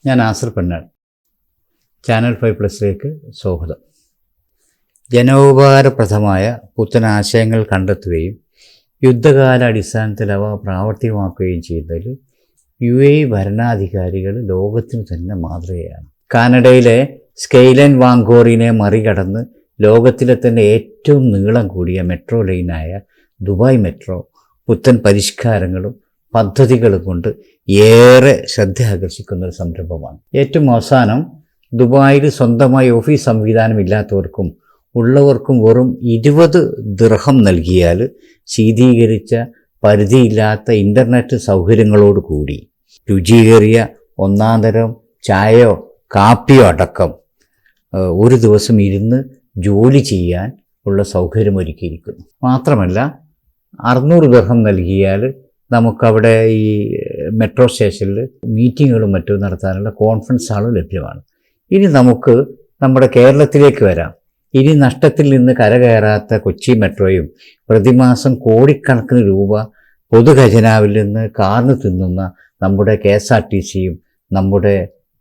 ഞാൻ ആസർ പെണ്ണാട്. ചാനൽ 5+ലേക്ക് സ്വാഗതം. ജനോപകാരപ്രദമായ പുത്തൻ ആശയങ്ങൾ കണ്ടെത്തുകയും യുദ്ധകാല അടിസ്ഥാനത്തിൽ അവ പ്രാവർത്തികമാക്കുകയും ചെയ്യുന്നതിൽ UAE ഭരണാധികാരികൾ ലോകത്തിന് തന്നെ മാതൃകയാണ്. കാനഡയിലെ സ്കെയ്ലൻ വാങ്കോറിനെ മറികടന്ന് ലോകത്തിലെ തന്നെ ഏറ്റവും നീളം കൂടിയ മെട്രോ ലൈനായ ദുബായ് മെട്രോ പുത്തൻ പരിഷ്കാരങ്ങളും പദ്ധതികളും കൊണ്ട് ഏറെ ശ്രദ്ധ ആകർഷിക്കുന്ന ഒരു സംരംഭമാണ്. ഏറ്റവും അവസാനം ദുബായിൽ സ്വന്തമായി ഓഫീസ് സംവിധാനം ഇല്ലാത്തവർക്കും ഉള്ളവർക്കും വെറും 20 ദിർഹം നൽകിയാൽ ശീതീകരിച്ച പരിധിയില്ലാത്ത ഇൻ്റർനെറ്റ് സൗകര്യങ്ങളോട് കൂടി രുചിയേറിയ ഒന്നാന്തരം ചായയോ കാപ്പിയോ അടക്കം ഒരു ദിവസം ഇരുന്ന് ജോലി ചെയ്യാൻ ഉള്ള സൗകര്യം ഒരുക്കിയിരിക്കുന്നു. മാത്രമല്ല 600 ദിർഹം നൽകിയാൽ നമുക്കവിടെ ഈ മെട്രോ സ്റ്റേഷനിൽ മീറ്റിങ്ങുകളും മറ്റും നടത്താനുള്ള കോൺഫറൻസ് ഹാളും ലഭ്യമാണ്. ഇനി നമുക്ക് നമ്മുടെ കേരളത്തിലേക്ക് വരാം. ഇനി നഷ്ടത്തിൽ നിന്ന് കരകയറാത്ത കൊച്ചി മെട്രോയും പ്രതിമാസം കോടിക്കണക്കിന് രൂപ പൊതുഖജനാവിൽ നിന്ന് കാർന്നു തിന്നുന്ന നമ്മുടെ KSRTCയും നമ്മുടെ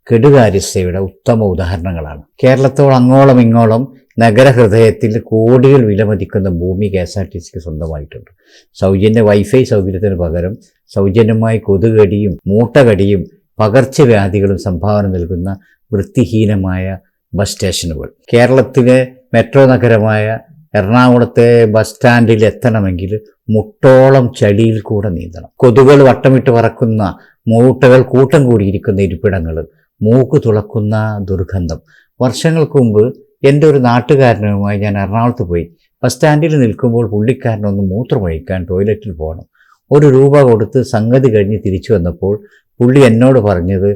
കെടുകാര്യസ്ഥയുടെ ഉത്തമ ഉദാഹരണങ്ങളാണ്. കേരളത്തോട് അങ്ങോളം ഇങ്ങോളം നഗരഹൃദയത്തിൽ കോടികൾ വിലമതിക്കുന്ന ഭൂമി KSRTCക്ക് സ്വന്തമായിട്ടുണ്ട്. സൗജന്യ വൈഫൈ സൗകര്യത്തിന് പകരം സൗജന്യമായി കൊതുകടിയും മൂട്ടകടിയും പകർച്ചവ്യാധികളും സംഭാവന നൽകുന്ന വൃത്തിഹീനമായ ബസ് സ്റ്റേഷനുകൾ. കേരളത്തിലെ മെട്രോ നഗരമായ എറണാകുളത്തെ ബസ് സ്റ്റാൻഡിൽ എത്തണമെങ്കിൽ മുട്ടോളം ചളിയിൽ കൂടെ നീന്തണം. കൊതുകുകൾ വട്ടമിട്ട് പറക്കുന്ന മൂട്ടകൾ കൂട്ടം കൂടിയിരിക്കുന്ന ഇരിപ്പിടങ്ങൾ, മൂക്ക് തുളക്കുന്ന ദുർഗന്ധം. വർഷങ്ങൾക്ക് മുമ്പ് എൻ്റെ ഒരു നാട്ടുകാരനുമായി ഞാൻ എറണാകുളത്ത് പോയി. ബസ് സ്റ്റാൻഡിൽ നിൽക്കുമ്പോൾ പുള്ളിക്കാരനൊന്ന് മൂത്രമൊഴിക്കാൻ ടോയ്ലറ്റിൽ പോകണം. 1 രൂപ കൊടുത്ത് സംഗതി കഴിഞ്ഞ് തിരിച്ചു വന്നപ്പോൾ പുള്ളി എന്നോട് പറഞ്ഞത്,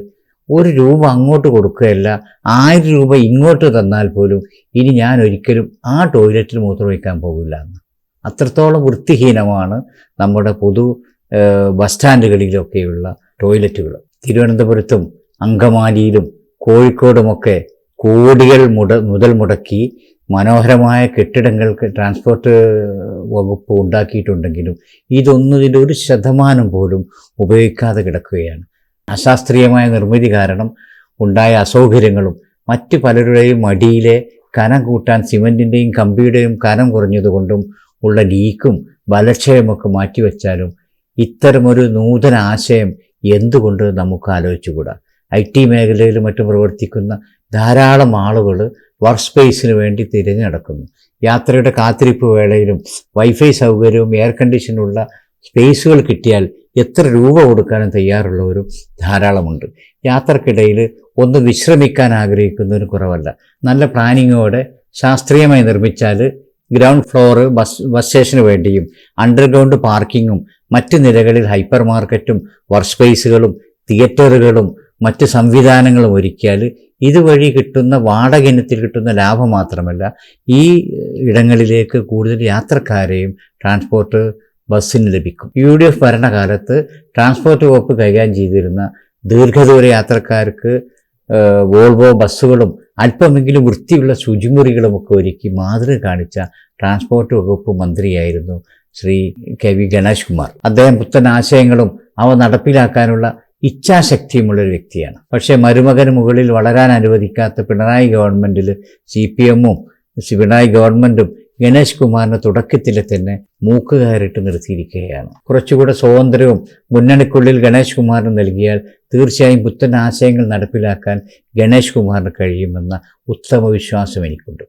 1 രൂപ അങ്ങോട്ട് കൊടുക്കുകയല്ല, 1000 രൂപ ഇങ്ങോട്ട് തന്നാൽ പോലും ഇനി ഞാൻ ഒരിക്കലും ആ ടോയ്ലറ്റിൽ മൂത്രമൊഴിക്കാൻ പോകില്ല എന്ന്. അത്രത്തോളം വൃത്തിഹീനമാണ് നമ്മുടെ പൊതു ബസ് സ്റ്റാൻഡുകളിലൊക്കെയുള്ള ടോയ്ലറ്റുകൾ. തിരുവനന്തപുരത്തും അങ്കമാലിയിലും കോഴിക്കോടുമൊക്കെ കോടികൾ മുതൽ മുടക്കി മനോഹരമായ കെട്ടിടങ്ങൾക്ക് ട്രാൻസ്പോർട്ട് വകുപ്പ് ഉണ്ടാക്കിയിട്ടുണ്ടെങ്കിലും ഇതൊന്നതിൻ്റെ 1% പോലും ഉപയോഗിക്കാതെ കിടക്കുകയാണ്. അശാസ്ത്രീയമായ നിർമ്മിതി കാരണം ഉണ്ടായ അസൗകര്യങ്ങളും മറ്റ് പലരുടെയും അടിയിലെ കനം കൂട്ടാൻ സിമൻറ്റിൻ്റെയും കമ്പിയുടെയും കനം കുറഞ്ഞതുകൊണ്ടും ഉള്ള ലീക്കും ബലക്ഷയമൊക്കെ മാറ്റിവെച്ചാലും ഇത്തരമൊരു നൂതന ആശയം എന്തുകൊണ്ട് നമുക്ക് ആലോചിച്ചുകൂടാ? IT മേഖലയിലും മറ്റും പ്രവർത്തിക്കുന്ന ധാരാളം ആളുകൾ വർക്ക് സ്പേസിന് വേണ്ടി തിരഞ്ഞു നടക്കുന്നു. യാത്രയുടെ കാത്തിരിപ്പ് വേളയിലും വൈഫൈ സൗകര്യവും എയർ കണ്ടീഷനുള്ള സ്പേസുകൾ കിട്ടിയാൽ എത്ര രൂപ കൊടുക്കാനും തയ്യാറുള്ളവരും ധാരാളമുണ്ട്. യാത്രക്കിടയിൽ ഒന്ന് വിശ്രമിക്കാൻ ആഗ്രഹിക്കുന്നതിന് കുറവല്ല. നല്ല പ്ലാനിങ്ങോടെ ശാസ്ത്രീയമായി നിർമ്മിച്ചാൽ ഗ്രൗണ്ട് ഫ്ലോർ ബസ് സ്റ്റേഷന് വേണ്ടിയും അണ്ടർഗ്രൗണ്ട് പാർക്കിങ്ങും മറ്റ് നിലകളിൽ ഹൈപ്പർ മാർക്കറ്റും വർക്ക് സ്പേസുകളും തിയേറ്ററുകളും മറ്റ് സംവിധാനങ്ങളും ഒരുക്കിയാൽ ഇതുവഴി കിട്ടുന്ന വാടക ഇനത്തിൽ കിട്ടുന്ന ലാഭം മാത്രമല്ല, ഈ ഇടങ്ങളിലേക്ക് കൂടുതൽ യാത്രക്കാരെയും ട്രാൻസ്പോർട്ട് ബസ്സിന് ലഭിക്കും. UDF ഭരണകാലത്ത് ട്രാൻസ്പോർട്ട് വകുപ്പ് കൈകാര്യം ചെയ്തിരുന്ന ദീർഘദൂര യാത്രക്കാർക്ക് വോൾവോ ബസ്സുകളും അല്പമെങ്കിലും വൃത്തിയുള്ള ശുചിമുറികളുമൊക്കെ ഒരുക്കി മാതൃക കാണിച്ച ട്രാൻസ്പോർട്ട് വകുപ്പ് മന്ത്രിയായിരുന്നു ശ്രീ KV ഗണേഷ് കുമാർ. അദ്ദേഹം പുത്തൻ ആശയങ്ങളും അവ നടപ്പിലാക്കാനുള്ള ഇച്ഛാശക്തിയുമുള്ളൊരു വ്യക്തിയാണ്. പക്ഷേ മരുമകന് മുകളിൽ വളരാൻ അനുവദിക്കാത്ത പിണറായി ഗവൺമെൻറ്റിൽ CPM-ഉം പിണറായി ഗവൺമെൻറ്റും ഗണേഷ് കുമാറിന് തുടക്കത്തിൽ തന്നെ മൂക്കുകയറിട്ട് നിർത്തിയിരിക്കുകയാണ്. കുറച്ചുകൂടെ സ്വാതന്ത്ര്യവും മുന്നണിക്കുള്ളിൽ ഗണേഷ് കുമാറിന് നൽകിയാൽ തീർച്ചയായും പുത്തൻ ആശയങ്ങൾ നടപ്പിലാക്കാൻ ഗണേഷ് കുമാറിന് കഴിയുമെന്ന ഉത്തമ വിശ്വാസം എനിക്കുണ്ട്.